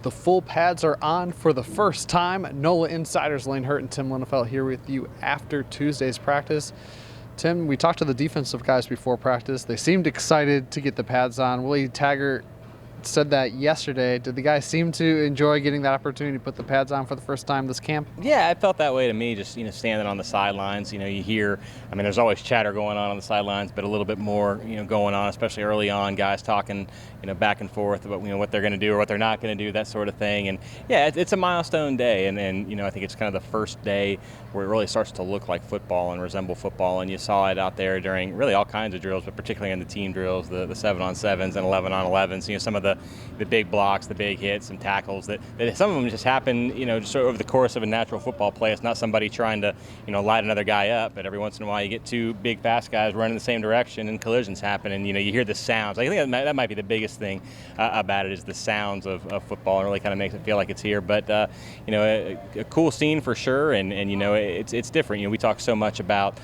The full pads are on for the first time. Nole insiders Lane Hurt and Tim Linnefelt here with you after Tuesday's practice. Tim, we talked to the defensive guys before practice. They seemed excited to get the pads on. Willie Taggart said that yesterday. Did the guys seem to enjoy getting that opportunity to put the pads on for the first time this camp? Yeah, it felt that way to me, just, standing on the sidelines. You hear, there's always chatter going on the sidelines, but a little bit more, going on, especially early on, guys talking, back and forth about, what they're going to do or what they're not going to do, that sort of thing. And yeah, it's a milestone day. And I think it's kind of the first day where it really starts to look like football and resemble football. And you saw it out there during really all kinds of drills, but particularly in the team drills, the 7-on-7s and 11-on-11s, some of the big blocks, the big hits and tackles that some of them just happen, just over the course of a natural football play. It's not somebody trying to, light another guy up, but every once in a while you get two big fast guys running the same direction and collisions happen, and, you hear the sounds. I think that might be the biggest thing about it is the sounds of football. It really kind of makes it feel like it's here, but, a cool scene for sure, and it's different. We talk so much about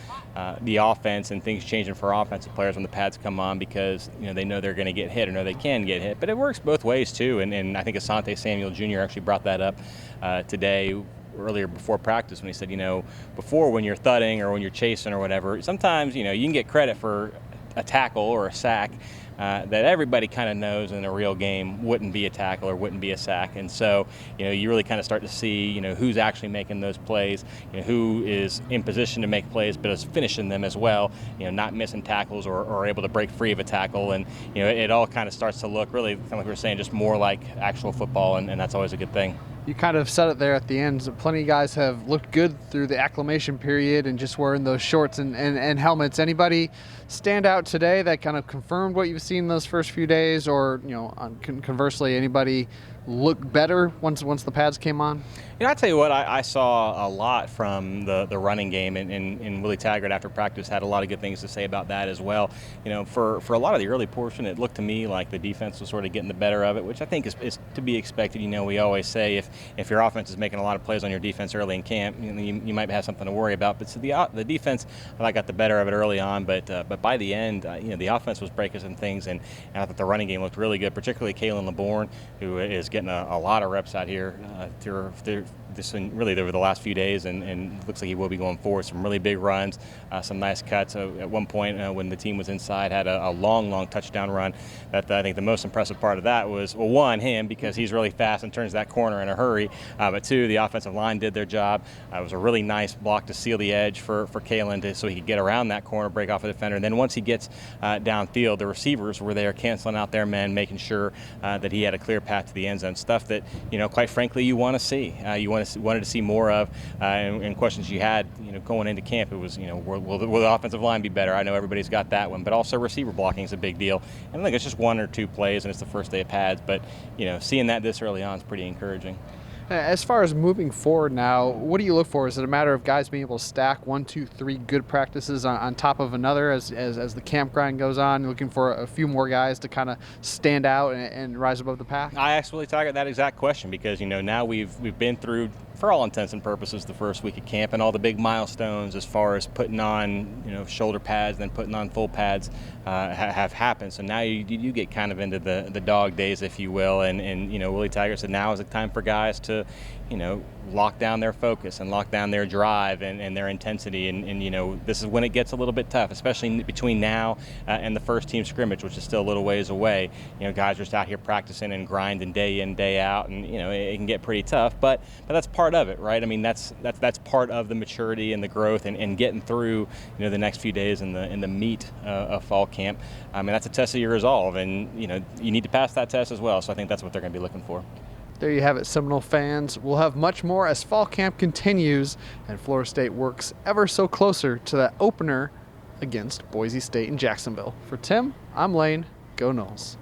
the offense and things changing for offensive players when the pads come on because they know they're going to get hit or know they can get hit, but it works both ways too. And I think Asante Samuel Jr. actually brought that up today earlier before practice when he said, before when you're thudding or when you're chasing or whatever, sometimes you can get credit for a tackle or a sack that everybody kind of knows in a real game wouldn't be a tackle or wouldn't be a sack. And so, you really kind of start to see, who's actually making those plays, who is in position to make plays, but is finishing them as well, not missing tackles or able to break free of a tackle. And, it all kind of starts to look really, kind of like we were saying, just more like actual football, and that's always a good thing. You kind of said it there at the end. So plenty of guys have looked good through the acclimation period and just wearing those shorts and helmets. Anybody stand out today that kind of confirmed what you've seen those first few days, or conversely, anybody look better once the pads came on? I tell you what, I saw a lot from the running game, and Willie Taggart after practice had a lot of good things to say about that as well. For a lot of the early portion, it looked to me like the defense was sort of getting the better of it, which I think is to be expected. We always say if your offense is making a lot of plays on your defense early in camp, you might have something to worry about. But so the defense, I got the better of it early on, but by the end, the offense was breaking some things, and I thought the running game looked really good, particularly Kalen LeBourne, who is getting a lot of reps out here through really over the last few days, and looks like he will be going forward. Some really big runs, some nice cuts. At one point, when the team was inside, had a long touchdown run. That I think the most impressive part of that was, well, one, him, because he's really fast and turns that corner in a hurry. But two, the offensive line did their job. It was a really nice block to seal the edge for Kalen so he could get around that corner, break off a defender. And then once he gets downfield, the receivers were there canceling out their men, making sure that he had a clear path to the end zone. Stuff that, quite frankly, you want to see. You wanted to see more of, and questions you had, going into camp. It was, will the offensive line be better? I know everybody's got that one, but also receiver blocking is a big deal. And I think it's just one or two plays, and it's the first day of pads, but seeing that this early on is pretty encouraging. As far as moving forward now, what do you look for? Is it a matter of guys being able to stack 1, 2, 3 good practices on top of another as the camp grind goes on, looking for a few more guys to kind of stand out and rise above the pack? I asked Willie Taggart that exact question because, now we've been through, for all intents and purposes, the first week of camp and all the big milestones as far as putting on, shoulder pads, then putting on full pads have happened. So now you get kind of into the dog days, if you will, and Willie Taggart said now is the time for guys to, lock down their focus and lock down their drive and their intensity, and this is when it gets a little bit tough, especially between now and the first team scrimmage, which is still a little ways away. Guys are just out here practicing and grinding day in, day out, and it can get pretty tough, but that's part of it, right? That's part of the maturity and the growth and getting through the next few days in the meat of fall camp. That's a test of your resolve, and you need to pass that test as well. So I think that's what they're going to be looking for. There you have it, Seminole fans. We'll have much more as fall camp continues and Florida State works ever so closer to that opener against Boise State in Jacksonville. For Tim, I'm Lane. Go Noles.